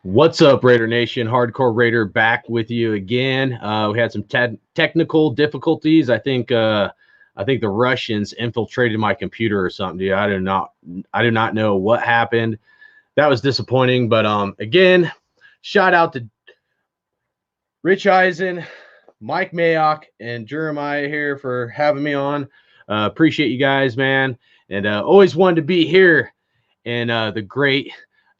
What's up, Raider Nation? Hardcore Raider back with you again. We had some technical difficulties. I think the Russians infiltrated my computer or something, dude. I do not know what happened. That was disappointing. But again, shout out to Rich Eisen, Mike Mayock, and Jeremiah here for having me on. Appreciate you guys, man. And always wanted to be here in the great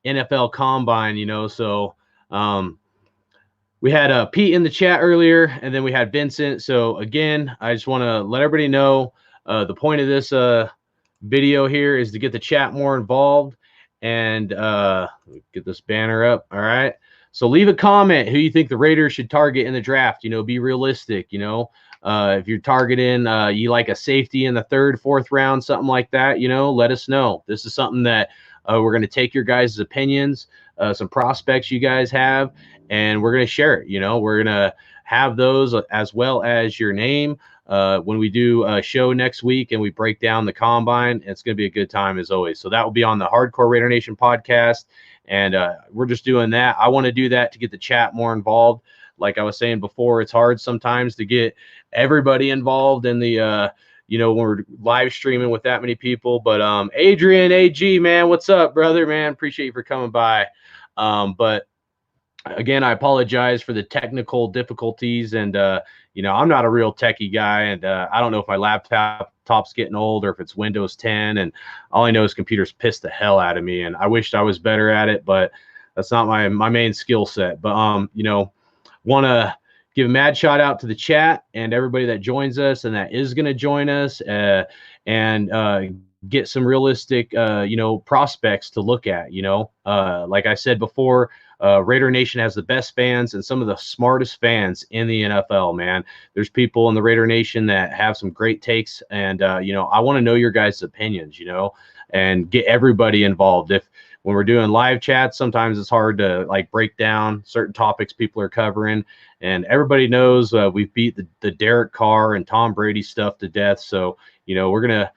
NFL Combine, So um, we had Pete in the chat earlier, and then we had Vincent. So again, I just want to let everybody know the point of this video here is to get the chat more involved and get this banner up. All right. So leave a comment who you think the Raiders should target in the draft. Be realistic. If you're targeting you like a safety in the third, fourth round, something like that, let us know. This is something that we're going to take your guys' opinions, some prospects you guys have, and we're going to share it. We're going to have those as well as your name when we do a show next week and we break down the combine. It's going to be a good time as always. So that will be on the Hardcore Raider Nation podcast. And we're just doing that. I want to do that to get the chat more involved. Like I was saying before, it's hard sometimes to get everybody involved in the when we're live streaming with that many people. But Adrian AG, man, what's up, brother, man? Appreciate you for coming by. But again, I apologize for the technical difficulties, and I'm not a real techie guy, and I don't know if my laptop's getting old or if it's Windows 10, and all I know is computers pissed the hell out of me, and I wished I was better at it, but that's not my main skill set. But want to give a mad shout out to the chat and everybody that joins us and that is going to join us, and get some realistic prospects to look at. Like I said before, Raider Nation has the best fans and some of the smartest fans in the NFL, man. There's people in the Raider Nation that have some great takes, and I want to know your guys' opinions, and get everybody involved. When we're doing live chats, sometimes it's hard to break down certain topics people are covering, and everybody knows we've beat the Derek Carr and Tom Brady stuff to death. So we're gonna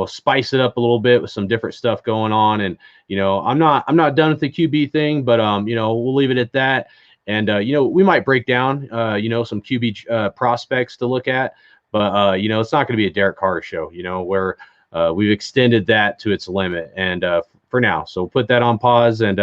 spice it up a little bit with some different stuff going on. And I'm not done with the QB thing, but we'll leave it at that. And we might break down some QB prospects to look at, but it's not going to be a Derek Carr show, where we've extended that to its limit, and for now. So put that on pause and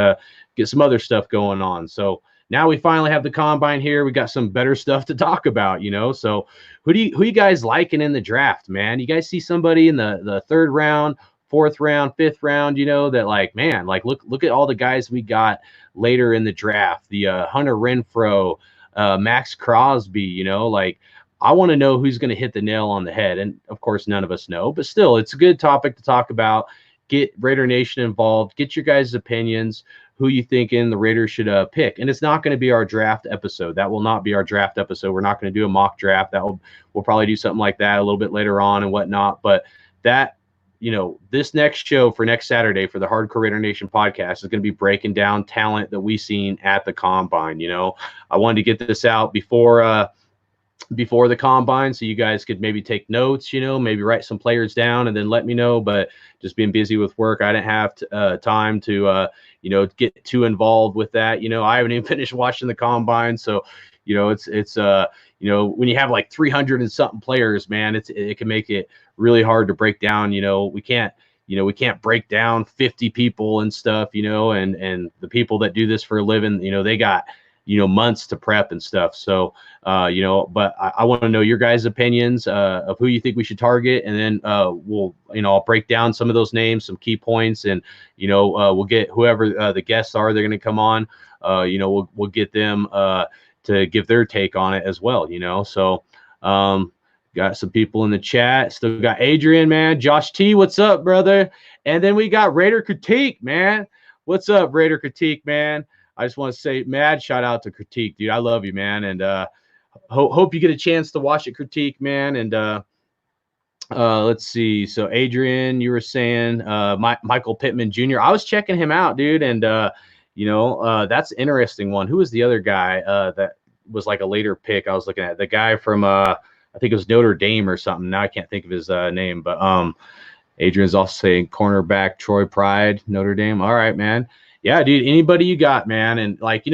get some other stuff going on. So now we finally have the combine here. We got some better stuff to talk about, So who you guys liking in the draft, man? You guys see somebody in the third round, fourth round, fifth round, that look at all the guys we got later in the draft. The Hunter Renfrow, Max Crosby, I want to know who's going to hit the nail on the head. And of course, none of us know, but still, it's a good topic to talk about. Get Raider Nation involved. Get your guys' opinions, who you think in the Raiders should pick. And it's not going to be our draft episode. That will not be our draft episode. We're not going to do a mock draft. We'll probably do something like that a little bit later on and whatnot. But that, this next show for next Saturday for the Hardcore Raider Nation podcast is going to be breaking down talent that we've seen at the combine. I wanted to get this out before the combine, so you guys could maybe take notes, maybe write some players down and then let me know. But just being busy with work, I didn't have time to get too involved with that. I haven't even finished watching the combine, so it's when you have 300 and something players, man, it can make it really hard to break down. We can't break down 50 people and stuff, and the people that do this for a living, they got months to prep and stuff. So, but I want to know your guys' opinions of who you think we should target. And then I'll break down some of those names, some key points, and, we'll get whoever the guests are, they're going to come on, we'll get them to give their take on it as well, So, got some people in the chat. Still got Adrian, man. Josh T, what's up, brother? And then we got Raider Critique, man. What's up, Raider Critique, man? I just want to say mad shout out to Critique, dude. I love you, man. And hope you get a chance to watch it, Critique, man. And let's see. So Adrian, you were saying Michael Pittman Jr. I was checking him out, dude. And, that's an interesting one. Who was the other guy that was like a later pick I was looking at? The guy from, I think it was Notre Dame or something. Now I can't think of his name. But Adrian's also saying cornerback Troy Pride, Notre Dame. All right, man. Yeah, dude, anybody you got, man. And like,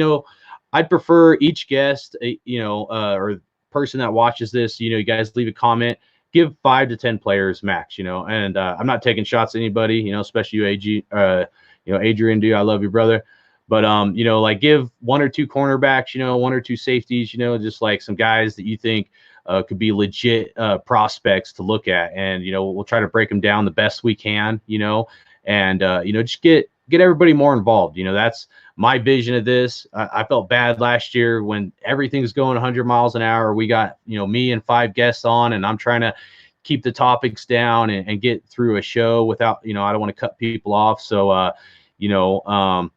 I'd prefer each guest, or person that watches this, you guys leave a comment, give 5 to 10 players max, and I'm not taking shots at anybody, especially you, Adrian, dude, I love you, brother. But, like give 1 or 2 cornerbacks, 1 or 2 safeties, just like some guys that you think could be legit prospects to look at. And, we'll try to break them down the best we can, and, just get everybody more involved. That's my vision of this. I felt bad last year when everything's going 100 miles an hour. We got, me and 5 guests on, and I'm trying to keep the topics down and get through a show without, I don't want to cut people off. So, you know, um,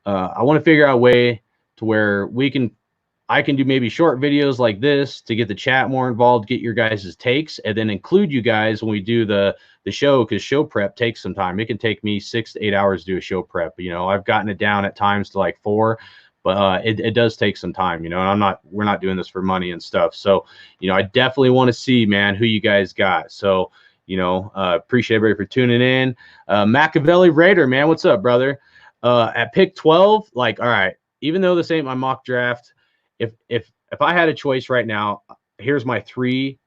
I want to figure out a way to where I can do maybe short videos like this to get the chat more involved, get your guys' takes, and then include you guys when we do the show, because show prep takes some time. It can take me 6 to 8 hours to do a show prep. I've gotten it down at times to like 4, but it does take some time, and we're not doing this for money and stuff. So, I definitely want to see, man, who you guys got. So, appreciate everybody for tuning in. Machiavelli Raider, man, what's up, brother? At pick 12, like, all right, even though this ain't my mock draft, if I had a choice right now, here's my 3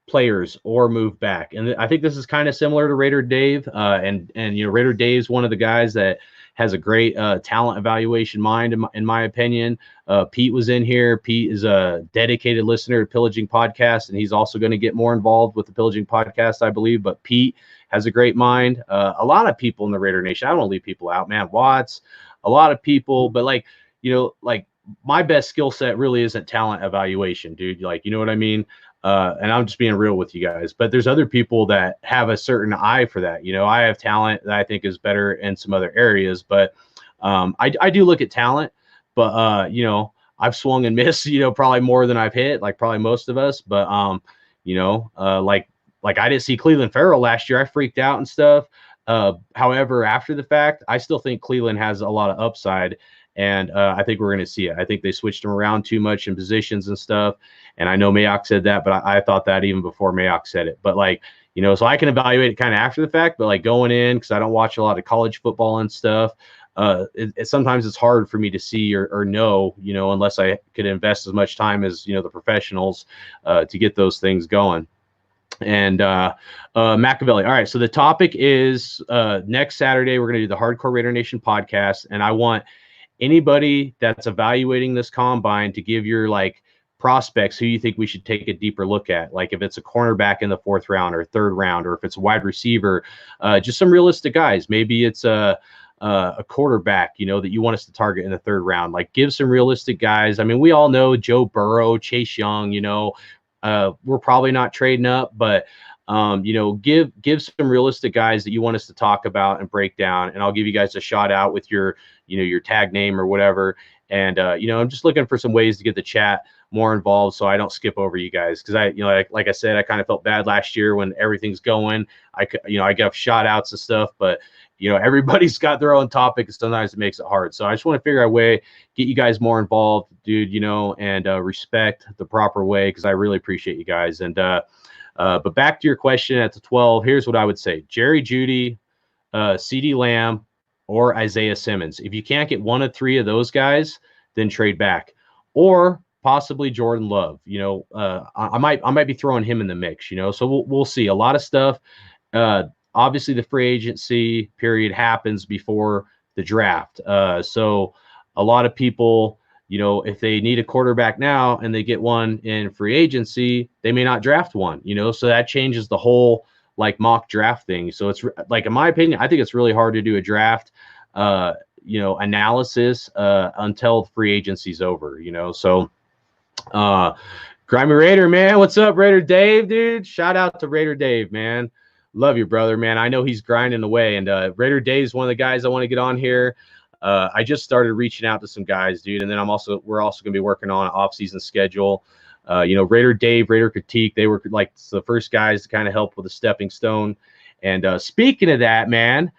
players or move back. And I think this is kind of similar to Raider Dave. And Raider Dave's one of the guys that has a great talent evaluation mind, in my opinion. Pete was in here. Pete is a dedicated listener to Pillaging Podcast, and he's also going to get more involved with the Pillaging Podcast, I believe. But Pete has a great mind. A lot of people in the Raider Nation, I don't want to leave people out, man. Watts, a lot of people, but like my best skill set really isn't talent evaluation, dude. Like, you know what I mean? And I'm just being real with you guys, but there's other people that have a certain eye for that. I have talent that I think is better in some other areas, but I do look at talent, but I've swung and missed, probably more than I've hit, like probably most of us. But like I didn't see Clelin Ferrell last year. I freaked out and stuff. However, after the fact, I still think Clelin has a lot of upside. And I think we're going to see it. I think they switched him around too much in positions and stuff. And I know Mayock said that, but I thought that even before Mayock said it. But like, so I can evaluate it kind of after the fact, but like going in, because I don't watch a lot of college football and stuff, sometimes it's hard for me to see or know, unless I could invest as much time as, the professionals to get those things going. And Machiavelli. All right. So the topic is next Saturday, we're going to do the Hardcore Raider Nation podcast. And I want anybody that's evaluating this combine to give your like prospects who you think we should take a deeper look at. Like if it's a cornerback in the 4th round or 3rd round, or if it's a wide receiver, just some realistic guys. Maybe it's a quarterback, that you want us to target in the 3rd round. Like give some realistic guys. I mean, we all know Joe Burrow, Chase Young, we're probably not trading up, but give some realistic guys that you want us to talk about and break down, and I'll give you guys a shout out with your tag name or whatever. And I'm just looking for some ways to get the chat more involved, so I don't skip over you guys, because like I said, I kind of felt bad last year when everything's going. I give shout outs and stuff, but everybody's got their own topic, and sometimes it makes it hard. So I just want to figure out a way, get you guys more involved, dude, and respect the proper way, because I really appreciate you guys. And but back to your question at the 12, here's what I would say: Jerry Jeudy, CeeDee Lamb, or Isaiah Simmons. If you can't get one of 3 of those guys, then trade back, or possibly Jordan Love. I might be throwing him in the mix. So we'll see. A lot of stuff. Obviously, the free agency period happens before the draft. So a lot of people, if they need a quarterback now and they get one in free agency, they may not draft one. So that changes the whole like mock draft thing. So it's like, in my opinion, I think it's really hard to do a draft analysis until free agency's over. So Grimy Raider, man, what's up, Raider Dave, dude? Shout out to Raider Dave, man. Love you, brother, man. I know he's grinding away, and Raider Dave is one of the guys I want to get on here. I just started reaching out to some guys, dude, and then we're also going to be working on an off-season schedule. Raider Dave, Raider Critique, they were like the first guys to kind of help with a stepping stone. And speaking of that, man,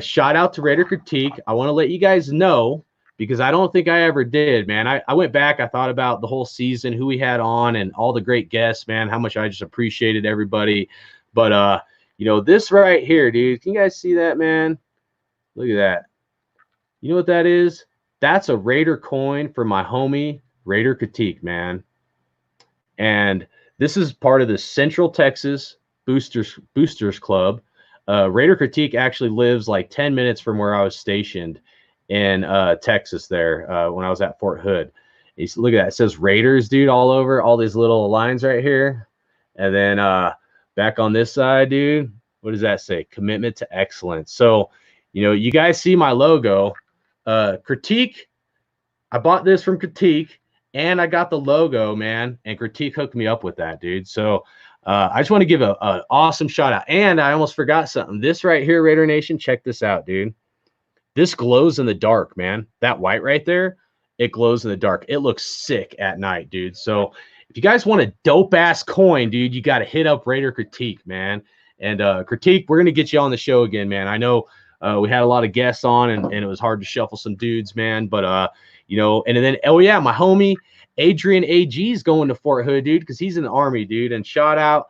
shout out to Raider Critique. I want to let you guys know, because I don't think I ever did, man. I went back, I thought about the whole season, who we had on, and all the great guests, man, how much I just appreciated everybody. But this right here, dude, can you guys see that, man? Look at that. You know what that is? That's a Raider coin for my homie Raider Critique, man. And this is part of the Central Texas Boosters Club. Raider Critique actually lives like 10 minutes from where I was stationed in Texas there when I was at Fort Hood. Look at that. It says Raiders, dude, all over, all these little lines right here. And then back on this side, dude, what does that say? Commitment to excellence. So, you guys see my logo. Critique, I bought this from Critique, and I got the logo, man, and Critique hooked me up with that, dude. So I just want to give an awesome shout out. And I almost forgot something. This right here, Raider Nation, check this out, dude. This glows in the dark, man. That white right there, it glows in the dark. It looks sick at night, dude. So if you guys want a dope-ass coin, dude, you got to hit up Raider Critique, man. And Critique, we're going to get you on the show again, man. I know we had a lot of guests on, and it was hard to shuffle some dudes, man. But, and then, oh, yeah, my homie Adrian AG is going to Fort Hood, dude, because he's in the Army, dude. And shout out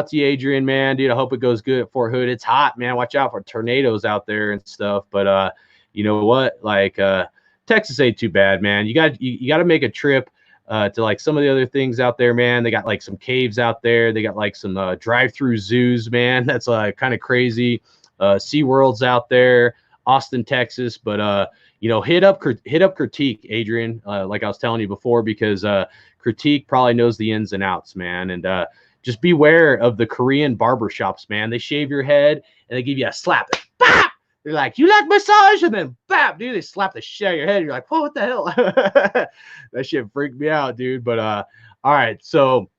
to you, Adrian, man, dude. I hope it goes good at Fort Hood. It's hot, man. Watch out for tornadoes out there and stuff. But you know what? Like Texas ain't too bad, man. You got to make a trip to like some of the other things out there, man. They got like some caves out there. They got like some drive-through zoos, man. That's kind of crazy. SeaWorld's out there, Austin, Texas. But hit up Critique, Adrian, like I was telling you before, because Critique probably knows the ins and outs, man. And just beware of the Korean barbershops, man. They shave your head and they give you a slap. Bap! They're like, you like massage? And then bap, dude, they slap the shit out of your head. You're like, what the hell? That shit freaked me out, dude. But all right, so,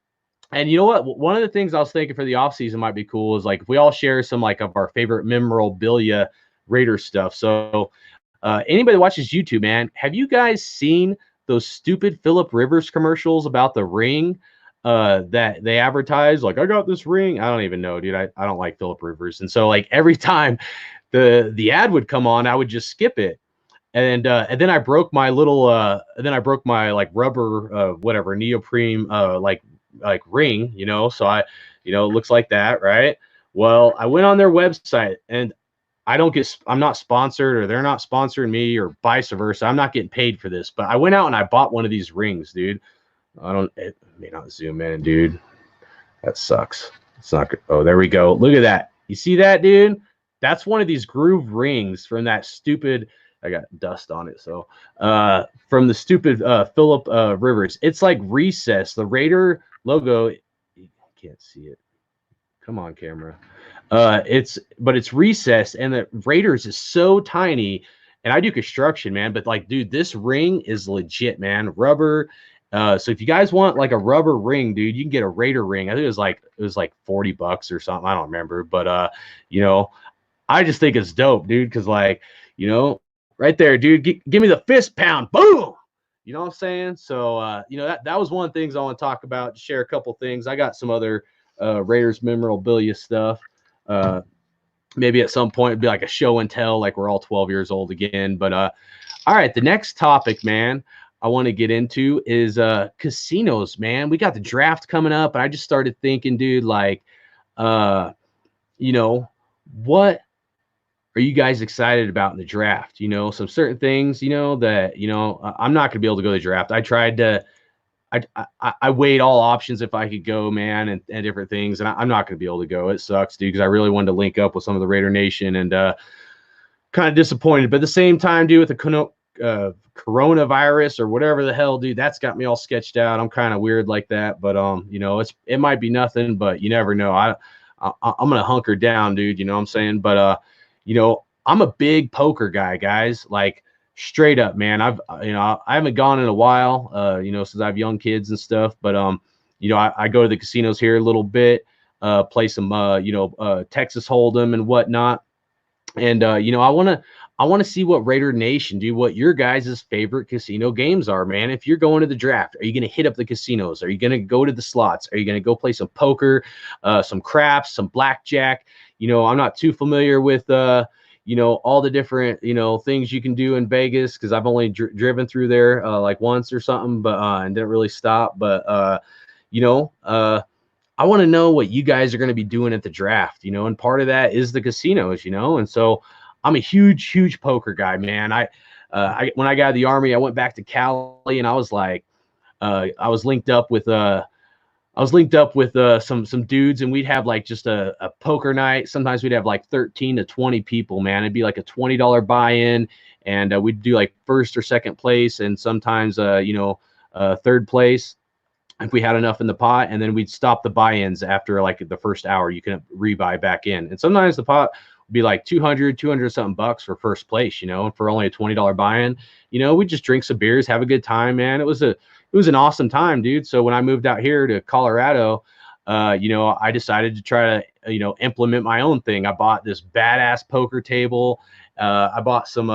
and you know what? One of the things I was thinking for the offseason might be cool is like if we all share some like of our favorite memorabilia Raider stuff. So anybody that watches YouTube, man, have you guys seen those stupid Philip Rivers commercials about the ring that they advertise? Like, I got this ring. I don't even know, dude. I don't like Philip Rivers. And so like every time the ad would come on, I would just skip it. And then I broke my little like rubber whatever neoprene like ring, so I it looks like that, right? Well, I went on their website, and I'm not sponsored, or they're not sponsoring me, or vice versa. I'm not getting paid for this, but I went out and I bought one of these rings, dude. It may not zoom in, dude. That sucks. It's not good. Oh, there we go. Look at that. You see that, dude? That's one of these groove rings from that stupid, I got dust on it. So from the stupid Philip Rivers. It's like recessed. The Raider logo, you can't see it. Come on, camera. It's recessed, and the Raiders is so tiny. And I do construction, man, but like, dude, this ring is legit, man. Rubber. So if you guys want like a rubber ring, dude, you can get a Raider ring. I think it was like $40 or something. I don't remember, but I just think it's dope, dude, because like, right there, dude, give me the fist pound, boom. You know what I'm saying? So that was one of the things I want to talk about, share a couple things. I got some other Raiders memorabilia stuff. Maybe at some point it'd be like a show and tell, like we're all 12 years old again. But all right, the next topic, man, I want to get into is casinos, man. We got the draft coming up, and I just started thinking, dude, like, what are you guys excited about in the draft? Some certain things, that, I'm not going to be able to go to the draft. I tried to, I weighed all options if I could go, man, and different things, and I'm not going to be able to go. It sucks, dude, because I really wanted to link up with some of the Raider Nation, and kind of disappointed. But at the same time, dude, with the coronavirus or whatever the hell, dude, that's got me all sketched out. I'm kind of weird like that, but it might be nothing, but you never know. I'm gonna hunker down, dude. You know what I'm saying? But I'm a big poker guy, guys. Like straight up, man. I haven't gone in a while, since I have young kids and stuff. But I go to the casinos here a little bit, play some Texas Hold'em and whatnot. And I want to see what Raider Nation do, what your guys' favorite casino games are, man. If you're going to the draft, are you going to hit up the casinos? Are you going to go to the slots? Are you going to go play some poker, some craps, some blackjack? I'm not too familiar with, all the different, things you can do in Vegas, because I've only driven through there like once or something, but and didn't really stop. But, I want to know what you guys are going to be doing at the draft, and part of that is the casinos, and so I'm a huge poker guy, man. When I got out of the Army, I went back to Cali, and I was like, I was linked up with some dudes, and we'd have like just a poker night. Sometimes we'd have like 13 to 20 people, man. It'd be like a $20 buy-in, and we'd do like first or second place, and sometimes third place if we had enough in the pot. And then we'd stop the buy-ins after like the first hour. You can rebuy back in, and sometimes the pot would be like 200 something bucks for first place, and for only a $20 buy-in, we'd just drink some beers, have a good time, man. It was an awesome time, dude. So when I moved out here to Colorado, I decided to try to, implement my own thing. I bought this badass poker table. I bought some,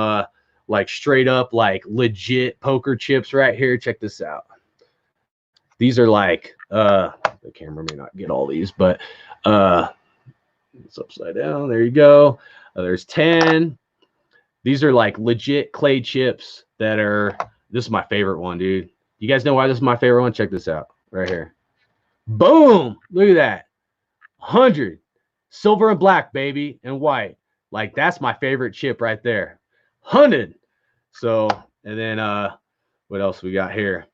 like straight up, like legit poker chips right here. Check this out. These are like, the camera may not get all these, but it's upside down. There you go. There's 10. These are like legit clay chips that are, this is my favorite one, dude. You guys know why this is my favorite one? Check this out right here. Boom. Look at that. 100. Silver and black, baby, and white. Like, that's my favorite chip right there. 100. So, and then what else we got here?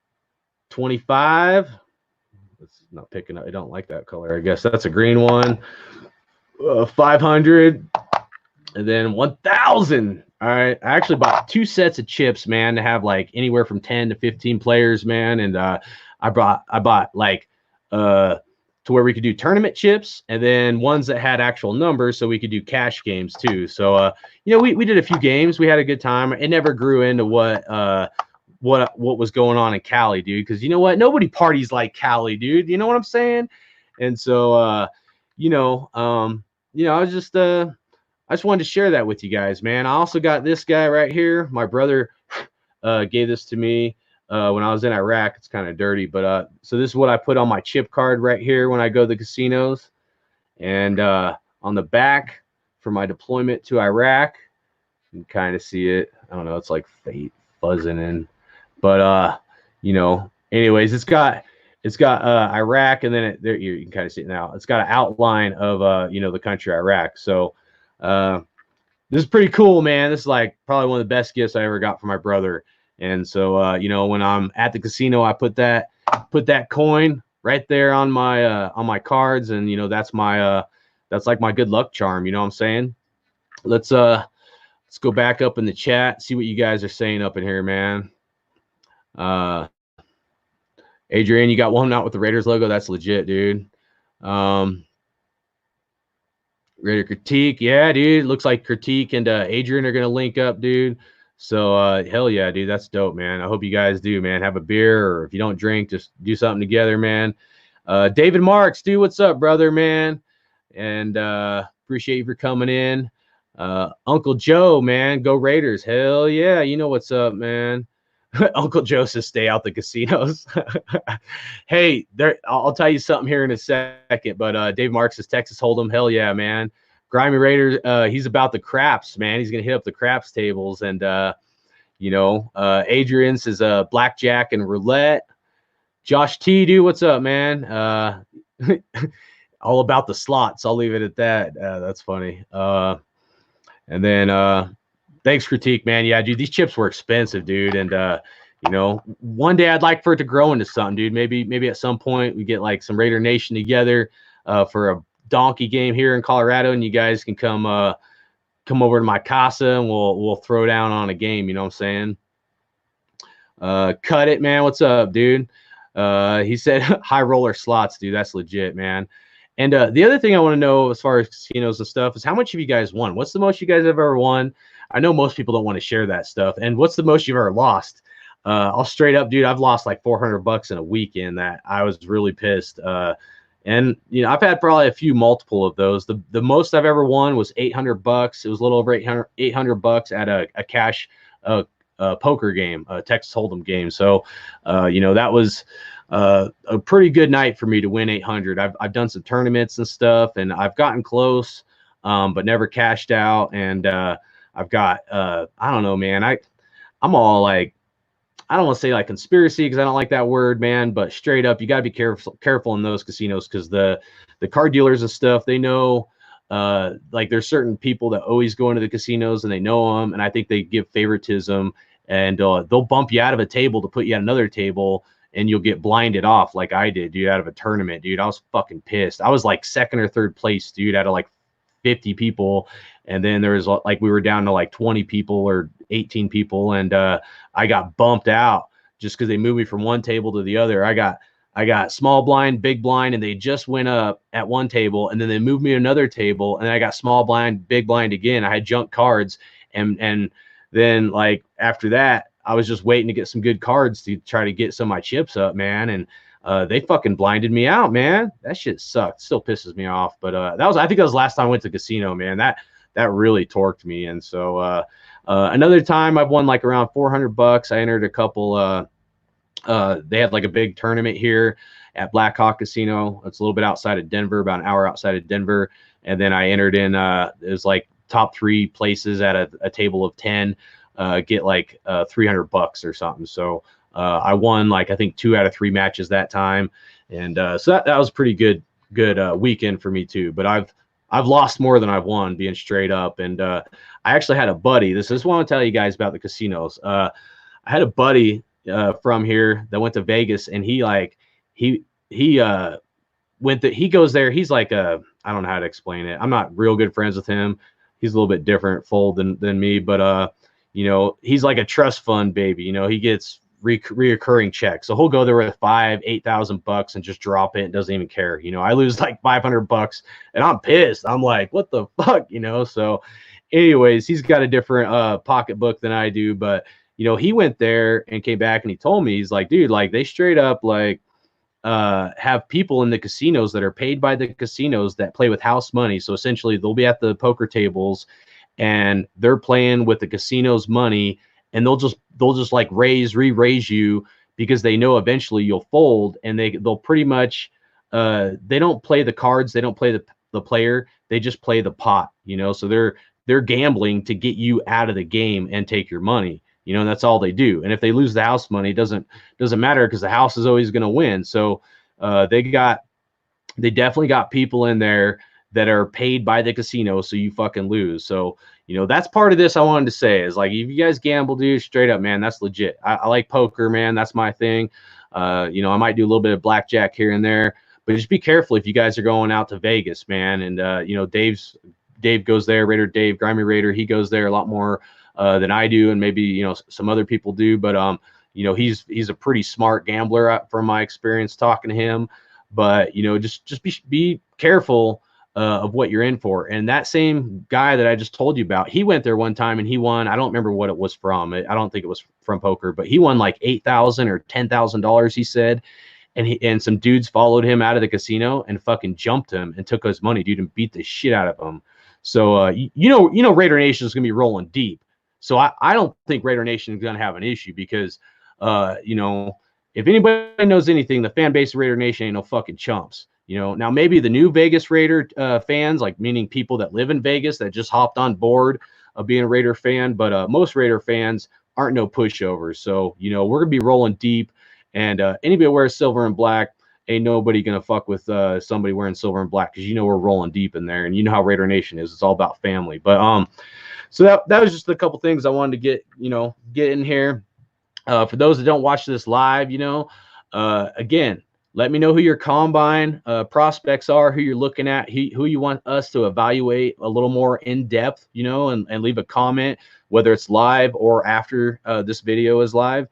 25. It's not picking up. I don't like that color. I guess that's a green one. 500. And then 1,000. All right. I actually bought 2 sets of chips, man, to have like anywhere from 10 to 15 players, man. And I bought like to where we could do tournament chips, and then ones that had actual numbers so we could do cash games too. So we did a few games. We had a good time. It never grew into what was going on in Cali, dude, because you know what? Nobody parties like Cali, dude. You know what I'm saying? And so I just wanted to share that with you guys, man. I also got this guy right here. My brother gave this to me when I was in Iraq. It's kind of dirty, but so this is what I put on my chip card right here when I go to the casinos. And on the back for my deployment to Iraq, you can kind of see it. I don't know, it's like fuzzing in. But anyways, it's got Iraq, and then there you can kind of see it now. It's got an outline of the country Iraq. So this is pretty cool, man. This is like probably one of the best gifts I ever got from my brother. And so when I'm at the casino, I put that coin right there on my cards, and that's like my good luck charm. You know what I'm saying? Let's go back up in the chat, see what you guys are saying up in here, man. Adrian, you got one out with the Raiders logo. That's legit, dude. Raider Critique. Yeah, dude. Looks like Critique and Adrian are going to link up, dude. So, hell yeah, dude. That's dope, man. I hope you guys do, man. Have a beer, or if you don't drink, just do something together, man. David Marks, dude, what's up, brother, man? And appreciate you for coming in. Uncle Joe, man. Go Raiders. Hell yeah. You know what's up, man. Uncle Joe says stay out the casinos. Hey, I'll tell you something here in a second, but Dave Marks says Texas Hold'em. Hell yeah, man. Grimy Raider, he's about the craps, man. He's going to hit up the craps tables. And, Adrian says blackjack and roulette. Josh T, dude, what's up, man? All about the slots. I'll leave it at that. That's funny. And then thanks, Critique, man. Yeah, dude, these chips were expensive, dude. And, one day I'd like for it to grow into something, dude. Maybe at some point we get like some Raider Nation together for a donkey game here in Colorado, and you guys can come over to my casa, and we'll throw down on a game. You know what I'm saying? Cut it, man. What's up, dude? He said high roller slots, dude. That's legit, man. And the other thing I want to know as far as casinos and stuff is how much have you guys won? What's the most you guys have ever won? I know most people don't want to share that stuff. And what's the most you've ever lost? I'll straight up, dude, I've lost like $400 in a weekend that I was really pissed. And I've had probably a few multiple of those. The most I've ever won was $800. It was a little over $800 at a cash poker game, a Texas Hold'em game. So, that was a pretty good night for me to win 800. I've done some tournaments and stuff, and I've gotten close, but never cashed out. And I've got I don't know, man. I'm all like, I don't want to say like conspiracy because I don't like that word, man, but straight up, you got to be careful in those casinos because the card dealers and stuff, they know like there's certain people that always go into the casinos and they know them, and I think they give favoritism, and they'll bump you out of a table to put you at another table, and you'll get blinded off like I did, dude, out of a tournament, dude. I was fucking pissed. I was like second or third place, dude, out of like 50 people, and then there was like we were down to like 20 people or 18 people, and I got bumped out just because they moved me from one table to the other. I got small blind, big blind, and they just went up at one table, and then they moved me to another table, and then I got small blind, big blind again. I had junk cards, and then like after that, I was just waiting to get some good cards to try to get some of my chips up, man. And they fucking blinded me out, man. That shit sucked. Still pisses me off. But I think that was the last time I went to casino, man. That really torqued me. And so another time I've won like around $400. I entered a couple. They had like a big tournament here at Black Hawk Casino. It's a little bit outside of Denver, about an hour outside of Denver. And then I entered in, it was like top 3 places at a table of 10, get like $300 or something. So I won like, I think 2 out of 3 matches that time. And so that was pretty good weekend for me too. But I've lost more than I've won, being straight up. And I actually had a buddy. This is what I want to tell you guys about the casinos. I had a buddy from here that went to Vegas, and he goes there. He's like I don't know how to explain it. I'm not real good friends with him. He's a little bit different fold than me, but you know, he's like a trust fund baby. You know, he gets reoccurring checks, so he'll go there with $5,000-8,000 and just drop it and doesn't even care. You know, I lose like $500 and I'm pissed. I'm like, what the fuck, you know? So anyways, he's got a different pocketbook than I do, but you know, he went there and came back and he told me, he's like, dude, like they straight up like have people in the casinos that are paid by the casinos that play with house money. So essentially they'll be at the poker tables and they're playing with the casino's money, and they'll just like re-raise you because they know eventually you'll fold, and they'll pretty much they don't play the cards, they don't play the player, they just play the pot, you know. So they're gambling to get you out of the game and take your money. You know, and that's all they do. And if they lose the house money, it doesn't matter because the house is always going to win. So they definitely got people in there that are paid by the casino, so you fucking lose. So, you know, that's part of this I wanted to say is like, if you guys gamble, dude, straight up, man, that's legit. I like poker, man. That's my thing. You know, I might do a little bit of blackjack here and there, but just be careful if you guys are going out to Vegas, man. And, you know, Dave goes there, Raider Dave, Grimy Raider, he goes there a lot more than I do, and maybe, you know, some other people do, but you know, he's a pretty smart gambler from my experience talking to him. But you know, just be careful of what you're in for. And that same guy that I just told you about, he went there one time and he won, I don't remember what it was from. I don't think it was from poker, but he won like $8,000 or $10,000, he said. And some dudes followed him out of the casino and fucking jumped him and took his money, dude, and beat the shit out of him. So you know Raider Nation is gonna be rolling deep. So I don't think Raider Nation is going to have an issue because, you know, if anybody knows anything, the fan base of Raider Nation ain't no fucking chumps. You know, now maybe the new Vegas Raider fans, like meaning people that live in Vegas that just hopped on board of being a Raider fan, but most Raider fans aren't no pushovers. So, you know, we're going to be rolling deep, and anybody that wears silver and black, ain't nobody going to fuck with somebody wearing silver and black, because, you know, we're rolling deep in there, and you know how Raider Nation is. It's all about family. But so that was just a couple things I wanted to get in here. For those that don't watch this live, you know, again, let me know who your combine prospects are, who you're looking at, who you want us to evaluate a little more in depth, you know, and leave a comment, whether it's live or after this video is live,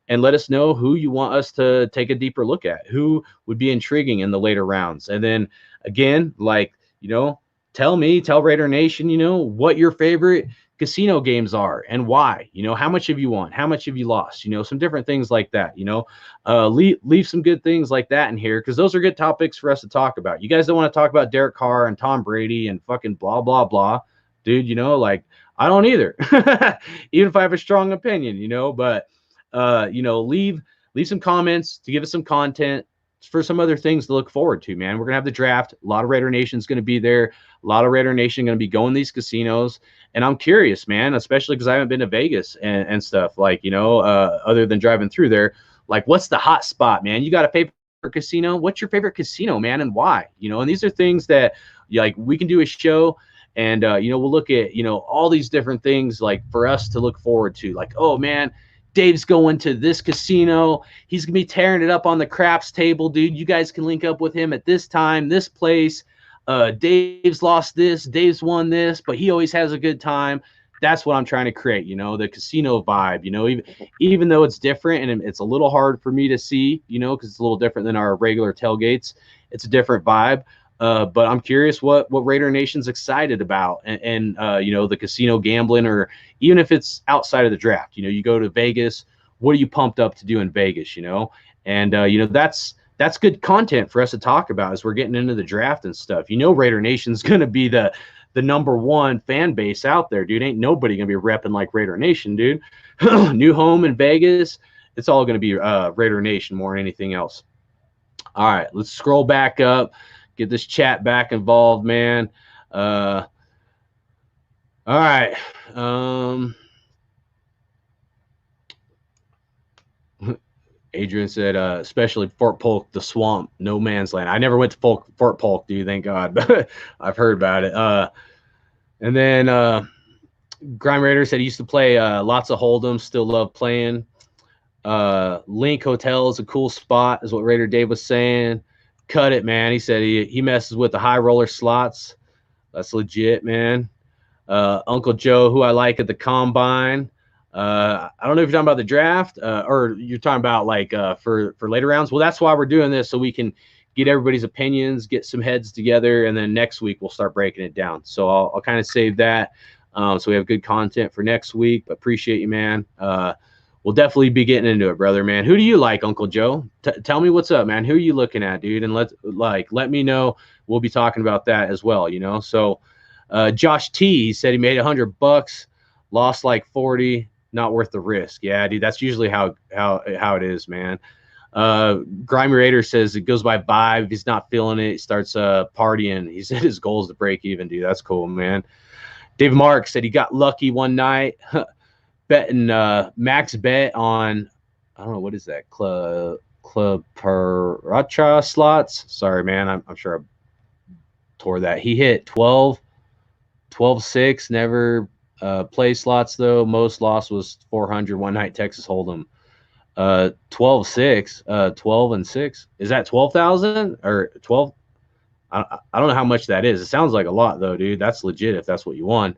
and let us know who you want us to take a deeper look at, who would be intriguing in the later rounds. And then again, like, you know, tell Raider Nation, you know, what your favorite casino games are and why. You know, how much have you won? How much have you lost? You know, some different things like that. You know, leave some good things like that in here, because those are good topics for us to talk about. You guys don't want to talk about Derek Carr and Tom Brady and fucking blah, blah, blah. Dude, you know, like, I don't either. Even if I have a strong opinion, you know, but, you know, leave some comments to give us some content for some other things to look forward to, man. We're going to have the draft. A lot of Raider Nation is going to be there. A lot of Raider Nation going to be going to these casinos. And I'm curious, man, especially because I haven't been to Vegas and stuff, like, you know, other than driving through there. Like, what's the hot spot, man? You got a favorite casino? What's your favorite casino, man, and why? You know, and these are things that, Like we can do a show, and we'll look at all these different things like for us to look forward to. Like, oh man, Dave's going to this casino. He's gonna be tearing it up on the craps table, dude. You guys can link up with him at this time, this place. Dave's lost this, Dave's won this, but he always has a good time. That's what I'm trying to create, the casino vibe, even though it's different and it's a little hard for me to see, because it's a little different than our regular tailgates. It's a different vibe. But I'm curious what Raider Nation's excited about, and the casino gambling, or even if it's outside of the draft, you go to Vegas, what are you pumped up to do in Vegas, and that's good content for us to talk about as we're getting into the draft and stuff. Raider Nation's going to be the number one fan base out there, dude. Ain't nobody going to be repping like Raider Nation, dude. New home in Vegas. It's all going to be Raider Nation more than anything else. All right, let's scroll back up. Get this chat back involved, man. All right. Adrian said, especially Fort Polk, the swamp, no man's land. I never went to Fort Polk, dude, thank God, but I've heard about it. And then Grime Raider said he used to play lots of Hold'em, still love playing. Link Hotel is a cool spot, is what Raider Dave was saying. Cut it, man. He said he messes with the high roller slots. That's legit, man. Uncle Joe, who I like at the combine. I don't know if you're talking about the draft or you're talking about like for later rounds. Well, that's why we're doing this, so we can get everybody's opinions, get some heads together, and then next week we'll start breaking it down. So I'll kind of save that so we have good content for next week. But appreciate you, man. We'll definitely be getting into it, brother, man. Who do you like, Uncle Joe? Tell me what's up, man. Who are you looking at, dude? And let me know. We'll be talking about that as well, So Josh T, he said he made $100, lost like 40, not worth the risk. Yeah, dude, that's usually how it is, man. Grimy Raider says it goes by vibe. If he's not feeling it, he starts partying. He said his goal is to break even, dude. That's cool, man. Dave Mark said he got lucky one night. Betting max bet on, I don't know, what is that, Club Paracha slots. Sorry, man, I'm sure I tore that. He hit 12-6, never play slots though. Most loss was 400 one night, Texas Hold'em. 12-6, 12 and 6. Is that 12,000 or 12? I don't know how much that is. It sounds like a lot though, dude. That's legit if that's what you won.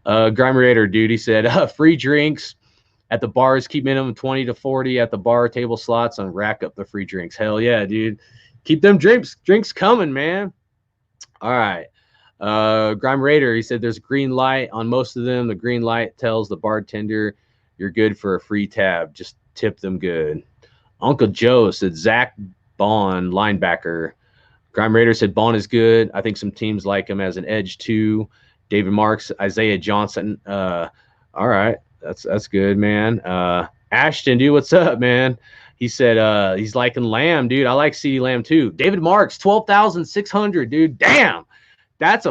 Grimy Raider, dude, he said free drinks at the bars, keep minimum 20 to 40 at the bar table slots and rack up the free drinks. Hell yeah, dude. Keep them drinks coming, man. All right. Grime Raider, he said there's a green light on most of them. The green light tells the bartender you're good for a free tab. Just tip them good. Uncle Joe said Zach Bond, linebacker. Grime Raider said Bond is good. I think some teams like him as an edge too. David Marks, Isaiah Johnson. All right. That's good, man. Ashton, dude, what's up, man? He said he's liking Lamb, dude. I like CeeDee Lamb too. David Marks, 12,600, dude. Damn. That's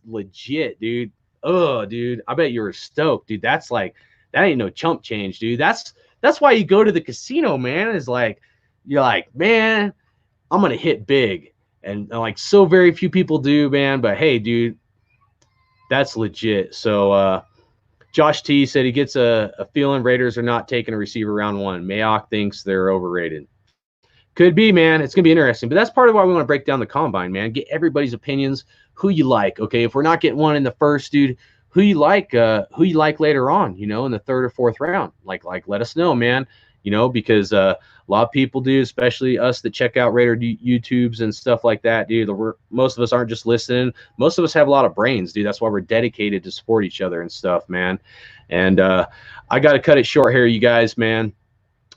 legit, dude. Oh, dude. I bet you were stoked, dude. That ain't no chump change, dude. That's why you go to the casino, man. Is like, you're like, man, I'm gonna hit big. And like so very few people do, man. But hey, dude, that's legit. So Josh T said he gets a feeling Raiders are not taking a receiver round one. Mayock thinks they're overrated. Could be, man. It's going to be interesting. But that's part of why we want to break down the combine, man. Get everybody's opinions, who you like. Okay, if we're not getting one in the first, dude, who you like later on, in the third or fourth round. Like let us know, man. Because a lot of people do, especially us that check out Raider YouTubes and stuff like that, dude. Most of us aren't just listening. Most of us have a lot of brains, dude. That's why we're dedicated to support each other and stuff, man. And I got to cut it short here, you guys, man.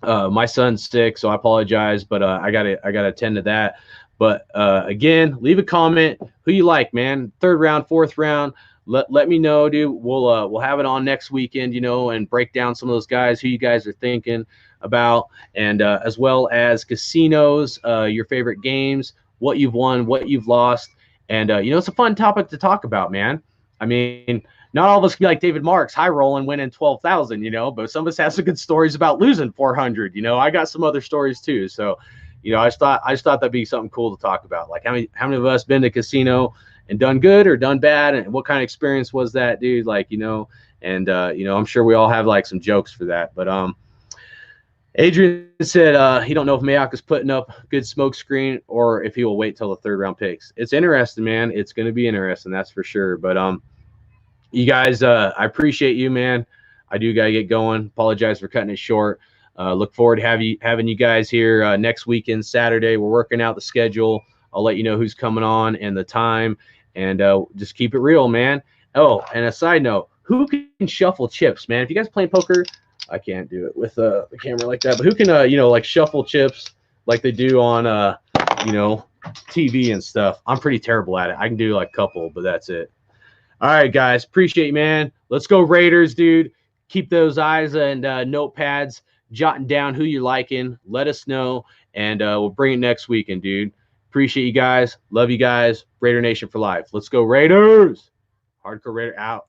My son's sick, so I apologize, but I gotta attend to that. But again, leave a comment who you like, man. Third round, fourth round. Let me know, dude. We'll have it on next weekend, and break down some of those guys who you guys are thinking about, and as well as casinos, your favorite games, what you've won, what you've lost, and it's a fun topic to talk about, man. I mean, not all of us can be like David Marks, high rolling, winning 12,000, but some of us have some good stories about losing 400. I got some other stories too. So, I just thought that'd be something cool to talk about. Like how many of us been to casino and done good or done bad, and what kind of experience was that, dude? Like, and I'm sure we all have like some jokes for that. But Adrian said he don't know if Mayock is putting up good smoke screen or if he will wait till the 3rd round picks. It's interesting, man. It's going to be interesting, that's for sure. But you guys, I appreciate you, man. I do got to get going. Apologize for cutting it short. Look forward to having you guys here next weekend, Saturday. We're working out the schedule. I'll let you know who's coming on and the time, and just keep it real, man. Oh, and a side note, who can shuffle chips, man? If you guys playing poker, I can't do it with the camera like that, but who can, like shuffle chips like they do on, TV and stuff? I'm pretty terrible at it. I can do like a couple, but that's it. All right, guys. Appreciate you, man. Let's go Raiders, dude. Keep those eyes and notepads jotting down who you're liking. Let us know, and we'll bring it next weekend, dude. Appreciate you guys. Love you guys. Raider Nation for life. Let's go Raiders. Hardcore Raider out.